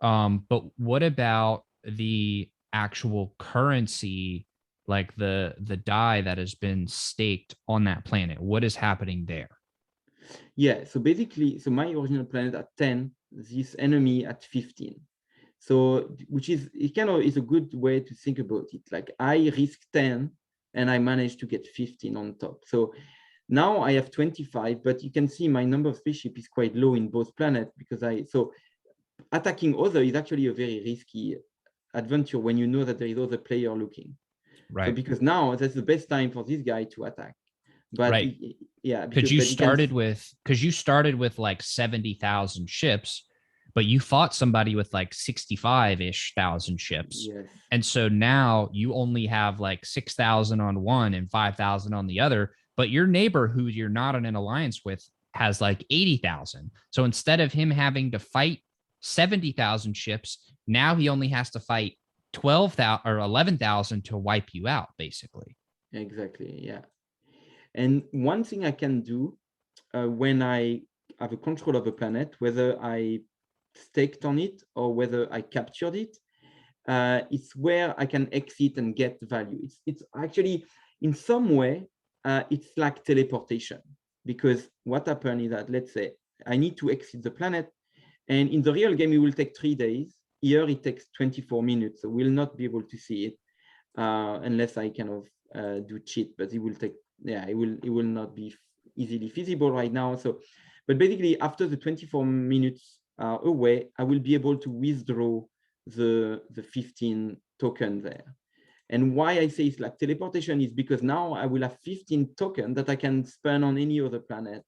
But what about the actual currency, like the die that has been staked on that planet? What is happening there? Yeah, so basically, so my original planet at 10, this enemy at 15. So, which is, it kind of is a good way to think about it. Like I risk 10 and I managed to get 15 on top. So now I have 25, but you can see my number of spaceship is quite low in both planets because so attacking other is actually a very risky adventure when you know that there is other player looking. Right. So because now that's the best time for this guy to attack. But right. Yeah, because you started with like 70,000 ships, but you fought somebody with like 65-ish thousand ships. Yes. And so now you only have like 6,000 on one and 5,000 on the other, but your neighbor who you're not in an alliance with has like 80,000. So instead of him having to fight 70,000 ships, now he only has to fight 12,000 or 11,000 to wipe you out, basically. Exactly. Yeah. And one thing I can do when I have a control of a planet, whether I staked on it or whether I captured it, it's where I can exit and get value. It's actually, in some way, it's like teleportation. Because what happened is that, let's say, I need to exit the planet, and in the real game, it will take 3 days. Here, it takes 24 minutes, so we'll not be able to see it unless I kind of do cheat, but it will take, yeah, it will not be easily feasible right now. So, but basically after the 24 minutes are away, I will be able to withdraw the 15 token there. And why I say it's like teleportation is because now I will have 15 tokens that I can spend on any other planet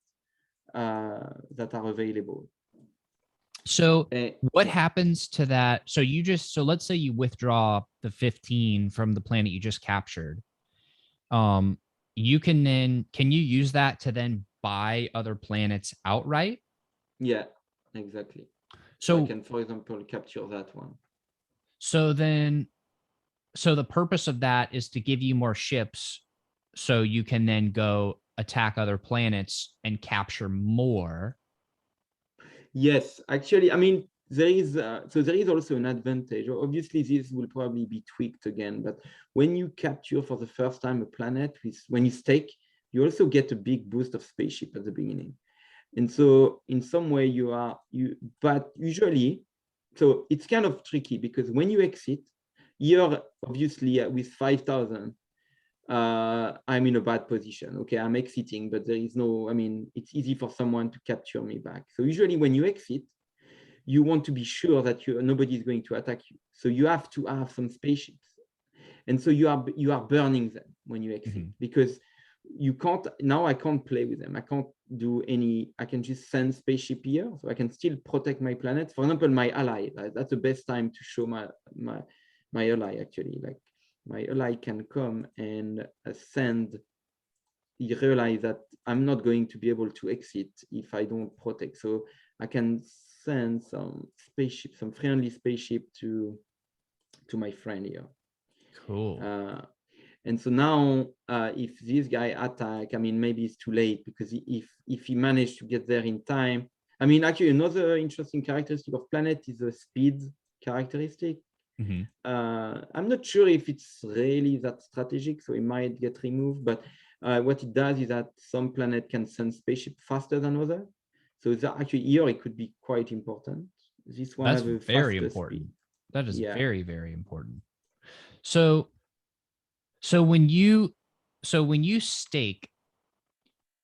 that are available. So what happens to that? So let's say you withdraw the 15 from the planet you just captured. You can you use that to then buy other planets outright? Yeah, exactly. So I can, for example, capture that one. So the purpose of that is to give you more ships so you can then go attack other planets and capture more. Yes, actually, I mean, there is also an advantage. Obviously, this will probably be tweaked again, but when you capture for the first time a planet, when you stake, you also get a big boost of spaceship at the beginning. And so in some way but usually, so it's kind of tricky because when you exit, you're obviously with 5,000, I'm in a bad position. Okay, I'm exiting, but there is no, I mean, it's easy for someone to capture me back. So usually when you exit, you want to be sure that nobody is going to attack you. So you have to have some spaceships. And so you are burning them when you exit because you can't, now I can't play with them. I can't do I can just send spaceship here. So I can still protect my planet. For example, my ally, that's the best time to show my ally actually. Like my ally can come and send, you realize that I'm not going to be able to exit if I don't protect. So I can send some spaceship, some friendly spaceship to my friend here. Cool. And so now, if this guy attack, I mean, maybe it's too late because if he managed to get there in time, I mean, actually, another interesting characteristic of planet is the speed characteristic. Mhm. I'm not sure if it's really that strategic, so it might get removed. But what it does is that some planet can send spaceship faster than others. So that actually here it could be quite important. This one That's have a very faster speed. important. That is Yeah. very, very important. So so when you stake,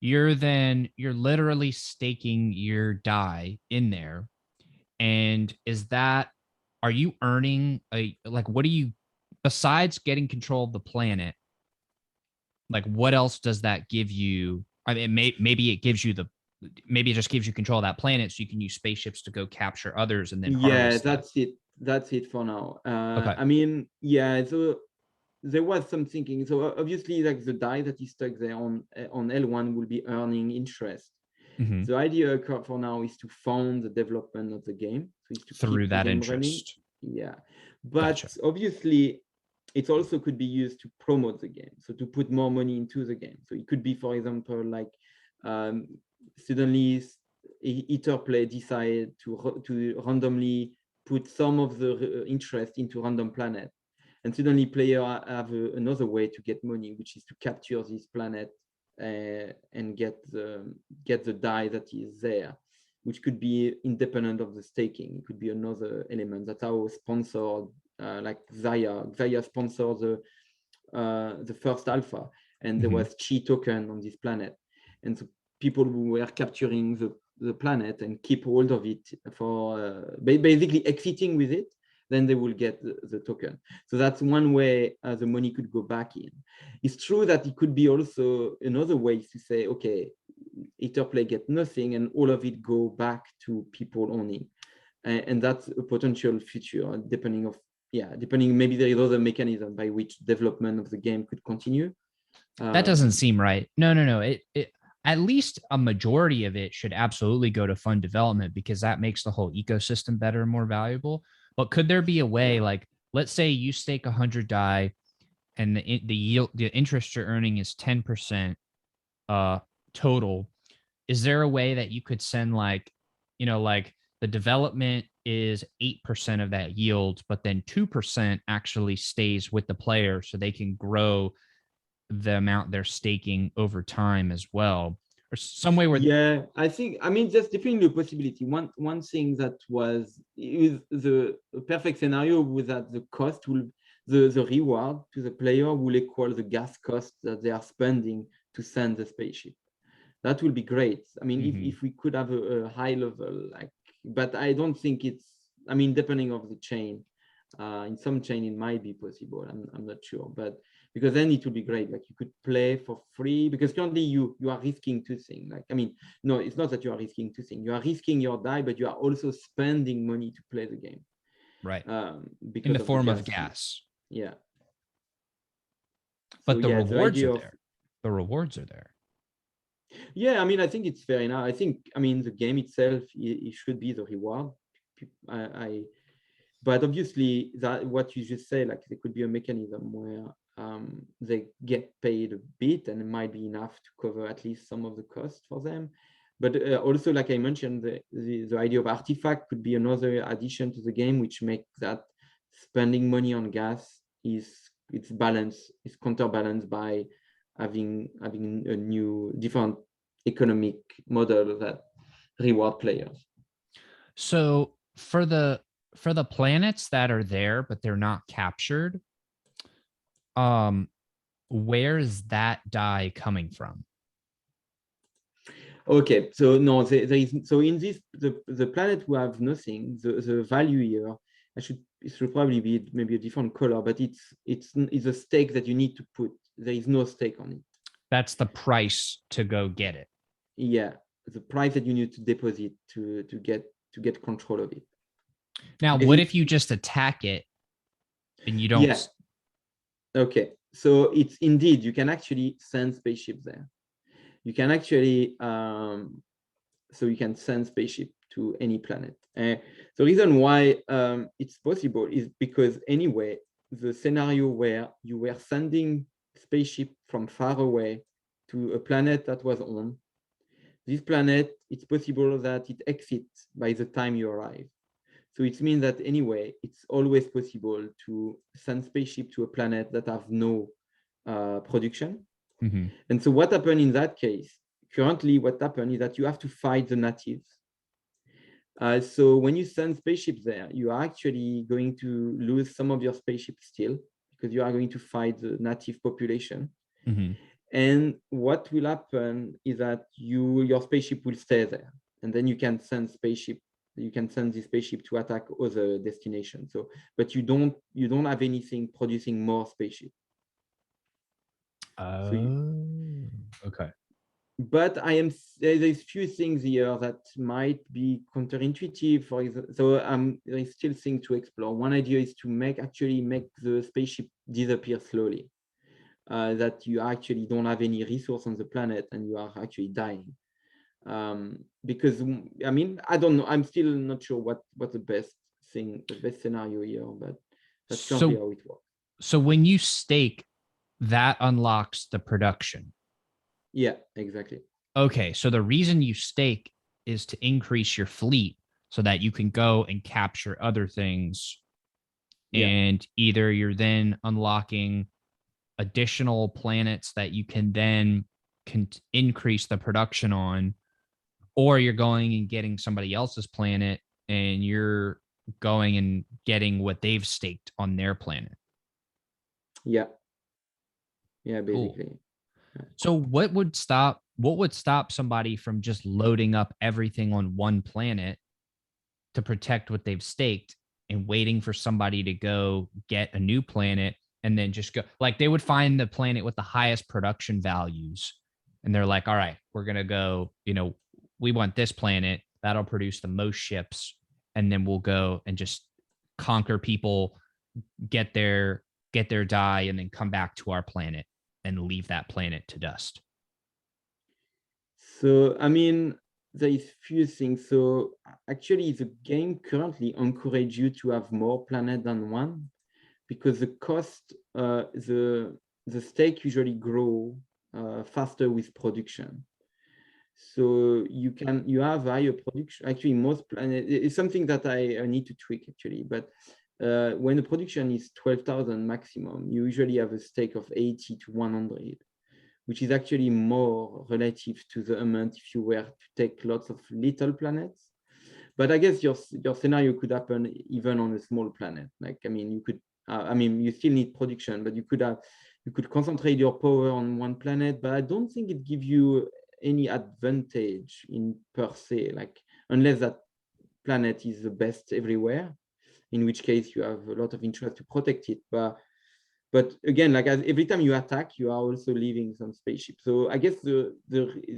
you're literally staking your die in there. And are you earning what do you, besides getting control of the planet, like what else does that give you? I mean, maybe it gives you maybe it just gives you control of that planet so you can use spaceships to go capture others and then Yeah, harvest them. that's it. That's it for now. Okay. I mean, yeah, so there was some thinking. So obviously, like the die that is stuck there on L1 will be earning interest. Mhm. The idea for now is to fund the development of the game, so is to Through keep the that game running. interest. Yeah, Gotcha. but obviously, it also could be used to promote the game, so to put more money into the game. So it could be, for example, like um, suddenly Etherplay decide to randomly put some of the interest into random planet, and suddenly player have another way to get money, which is to capture this planet and get the die that is there, which could be independent of the staking. It could be another element. That's how sponsored, like Xayah sponsored the first alpha, and there Mhm. was chi token on this planet, and so people who were capturing the planet and keep hold of it for basically exiting with it, then they will get the token. So that's one way the money could go back in. It's true that it could be also another way to say, okay, Etherplay get nothing and all of it go back to people owning. And that's a potential future, depending, maybe there is other mechanism by which development of the game could continue. That doesn't seem right. No. It at least a majority of it should absolutely go to fund development because that makes the whole ecosystem better and more valuable. But could there be a way, Yeah. like, let's say you stake 100 die and the interest you're earning is 10% total. Is there a way that you could send like the development is 8% of that yield, but then 2% actually stays with the player so they can grow the amount they're staking over time as well, or some way where Yeah, I mean, that's definitely a possibility. One thing that was is the perfect scenario was that the cost will the reward to the player will equal the gas cost that they are spending to send the spaceship. That will be great. I mean, Mhm. if we could have a high level, like, but I don't think it's, I mean, depending of the chain, in some chain it might be possible. I'm not sure, but because then it would be great. Like you could play for free because currently you are risking two things. Like, I mean, no, it's not that you are risking two things. You are risking your die, but you are also spending money to play the game Right, in because the of the form of gas fee. gas, Yeah. So but the yeah, the rewards are idea of there. The rewards are there. yeah, I mean, I think it's fair enough. I think, I mean, the game itself, it should be the reward. But obviously, that what you just said, like there could be a mechanism where they get paid a bit, and it might be enough to cover at least some of the cost for them. But also, like I mentioned, the idea of artifact could be another addition to the game, which makes that spending money on gas it's balanced, is counterbalanced by having a new different economic model that reward players. So for the planets that are there but they're not captured, um, where is that die coming from? Okay, so no, there is, so in this the planet who have nothing, the value here, it should probably be maybe a different color, but it's a stake that you need to put. There is no stake on it. That's the price to go get it. Yeah, the price that you need to deposit to get control of it. Now, what if you Basically, just attack it and you don't? yeah. Okay, so it's indeed you can actually send spaceship there. You can actually so you can send spaceship to any planet. The reason why it's possible is because anyway, the scenario where you were sending spaceship from far away to a planet that was on, this planet, it's possible that it exits by the time you arrive. So it means that anyway, it's always possible to send spaceship to a planet that have no production. Mm-hmm. And so what happened in that case? Currently, what happened is that you have to fight the natives. So when you send spaceships there, you are actually going to lose some of your spaceships still, because you are going to fight the native population. Mm-hmm. And what will happen is that your spaceship will stay there, and then you can send the spaceship to attack other destinations. So, but you don't have anything producing more spaceship. So Okay. but there's few things here that might be counterintuitive. For example, so there's still things to explore. One idea is to make the spaceship disappear slowly. That you actually don't have any resource on the planet and you are actually dying. Because I mean, I don't know. I'm still not sure what the best scenario here, but that's currently how it works. So when you stake, that unlocks the production. Yeah, exactly. Okay, so the reason you stake is to increase your fleet so that you can go and capture other things. Yeah. And either you're then unlocking additional planets that you can then increase the production on, or you're going and getting somebody else's planet and you're going and getting what they've staked on their planet. Yeah. Yeah, Cool. basically. So what would stop somebody from just loading up everything on one planet to protect what they've staked and waiting for somebody to go get a new planet and then just go, like, they would find the planet with the highest production values and they're like, all right, we're going to go, we want this planet that'll produce the most ships, and then we'll go and just conquer people, get their die, and then come back to our planet and leave that planet to dust. So, I mean, there is few things. So actually, the game currently encourages you to have more planets than one, because the cost, the stake usually grow faster with production. So you have higher production. Actually, most planets, it's something that I need to tweak actually, but when the production is 12,000 maximum, you usually have a stake of 80 to 100, which is actually more relative to the amount if you were to take lots of little planets. But I guess your scenario could happen even on a small planet. Like, I mean, you could, you still need production, but you could concentrate your power on one planet, but I don't think it gives you any advantage in per se, like, unless that planet is the best everywhere, in which case you have a lot of interest to protect it. But again, like, every time you attack, you are also leaving some spaceship. So I guess the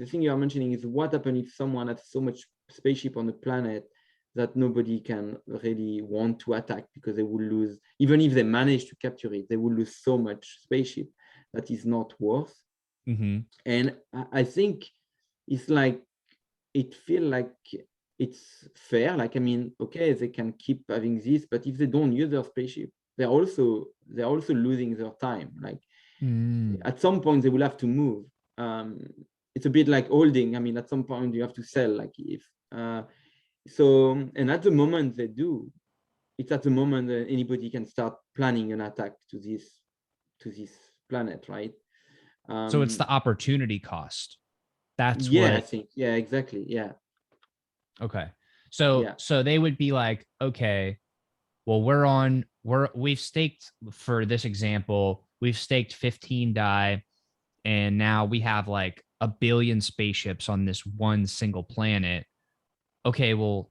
thing you are mentioning is what happens if someone has so much spaceship on the planet that nobody can really want to attack, because they will lose, even if they manage to capture it, they will lose so much spaceship that is not worth. Mm-hmm. And I think it's like, it feels like it's fair. Like, I mean, okay, they can keep having this, but if they don't use their spaceship, they're also losing their time. Like, at some point they will have to move. It's a bit like holding. I mean, at some point you have to sell. Like, if so, and at the moment they do, it's at the moment that anybody can start planning an attack to this planet, right? So it's the opportunity cost. That's Yeah, I what. think. Yeah, exactly. Yeah. Okay. So Yeah. so they would be like, okay, well, we've staked, for this example, we've staked 15 die, and now we have like a billion spaceships on this one single planet. Okay, well,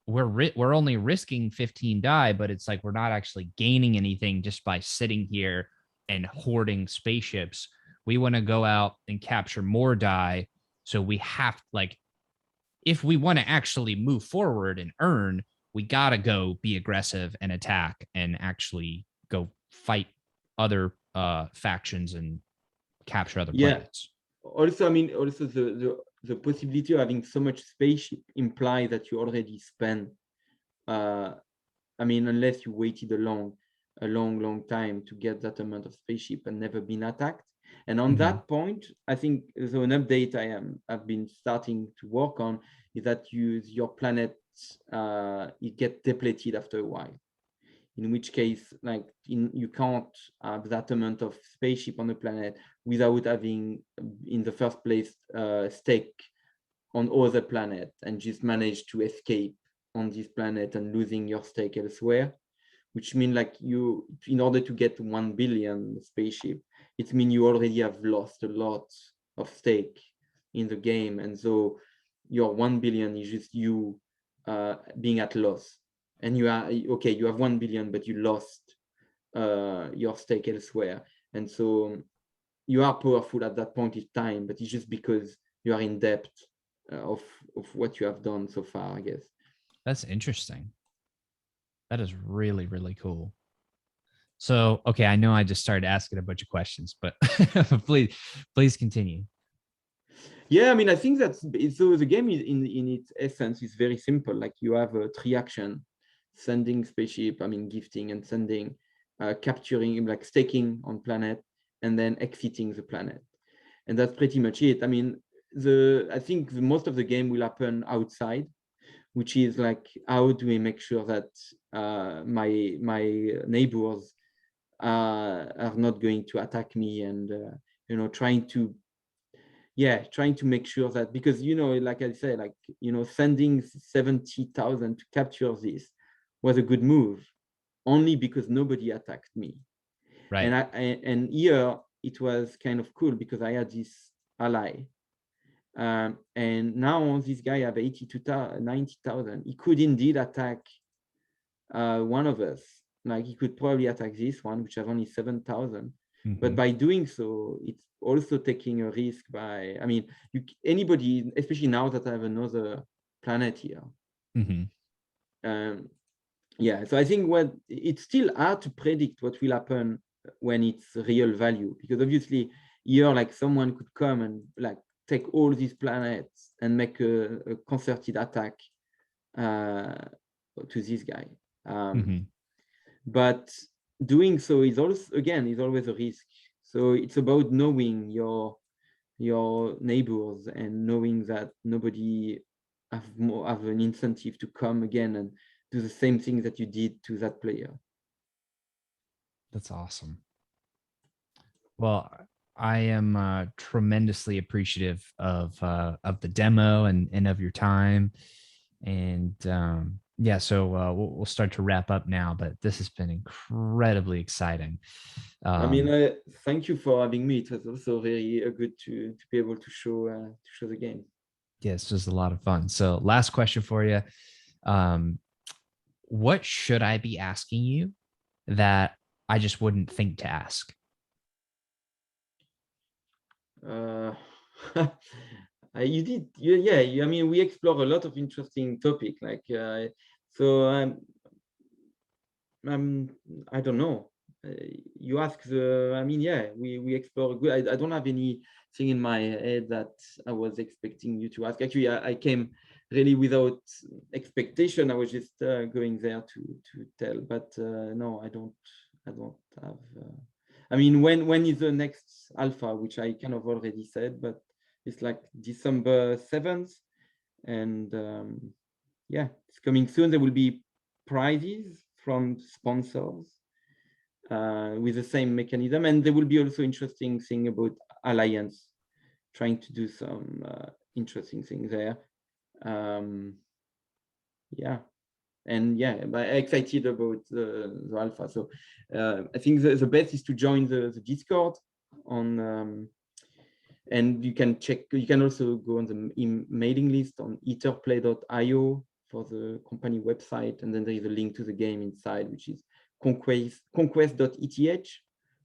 we're only risking 15 die, but it's like we're not actually gaining anything just by sitting here and hoarding spaceships. We want to go out and capture more die. So we have, like, if we want to actually move forward and earn, we got to go be aggressive and attack and actually go fight other factions and capture other Yeah. planets. Also, I mean, also the possibility of having so much spaceship implies that you already spend. I mean, unless you waited a long time to get that amount of spaceship and never been attacked. And on that point, I think, so an update I've been starting to work on is that your planet it gets depleted after a while. In which case, like you can't have that amount of spaceship on the planet without having, in the first place, stake on other planet and just manage to escape on this planet and losing your stake elsewhere. Which means like you, in order to get 1 billion spaceship, it means you already have lost a lot of stake in the game, and so your 1 billion is just you being at loss. And you are okay, you have 1 billion, but you lost your stake elsewhere. And so you are powerful at that point in time, but it's just because you are in debt of what you have done so far, I guess. That's interesting. That is really, really cool. So, okay, I know I just started asking a bunch of questions, but please continue. Yeah, I mean, I think that's so. The game is in its essence is very simple. Like you have a 3 action: sending spaceship, I mean, gifting and sending, capturing, like staking on planet, and then exiting the planet. And that's pretty much it. I mean, I think most of the game will happen outside, which is like, how do we make sure that my neighbors are not going to attack me, and trying to make sure that, because like I said, like sending 70,000 to capture this was a good move, only because nobody attacked me. Right. And here it was kind of cool because I had this ally. And now this guy have 90,000. He could indeed attack one of us. Like he could probably attack this one, which has only 7,000. But by doing so, it's also taking a risk by, I mean, anybody, especially now that I have another planet here. Yeah, so I think it's still hard to predict what will happen when it's real value, because obviously here, like someone could come and like take all these planets and make a concerted attack to this guy. But doing so is also, again, is always a risk. So it's about knowing your neighbors and knowing that nobody have an incentive to come again and do the same thing that you did to that player. That's awesome. Well, I am tremendously appreciative of the demo and of your time. And yeah, so we'll start to wrap up now, but this has been incredibly exciting. I mean, thank you for having me. It was also very good to be able to show the game. Yeah, it's just a lot of fun. So last question for you. What should I be asking you that I just wouldn't think to ask? You did, yeah. I mean, we explore a lot of interesting topic, like so. I don't know. You ask the. I mean, yeah, we explore good. I don't have anything in my head that I was expecting you to ask. Actually, I came really without expectation. I was just going there to tell, but no, I don't have. I mean, when is the next alpha, which I kind of already said, but it's like December 7th, and yeah, it's coming soon. There will be prizes from sponsors with the same mechanism, and there will be also interesting thing about alliance, trying to do some interesting things there. Yeah. And yeah, I'm excited about the alpha. So I think the best is to join the Discord on, and you can check. You can also go on the mailing list on etherplay.io for the company website, and then there is a link to the game inside, which is conquest.eth.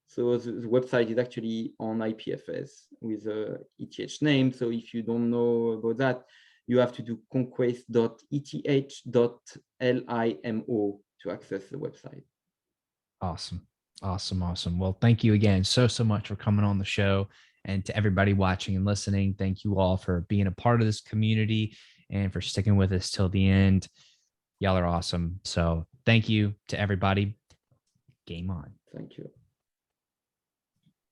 So the website is actually on IPFS with a ETH name. So if you don't know about that, you have to do conquest.eth.limo to access the website. Awesome. Well, thank you again so much for coming on the show. And to everybody watching and listening, thank you all for being a part of this community and for sticking with us till the end. Y'all are awesome. So thank you to everybody. Game on. Thank you.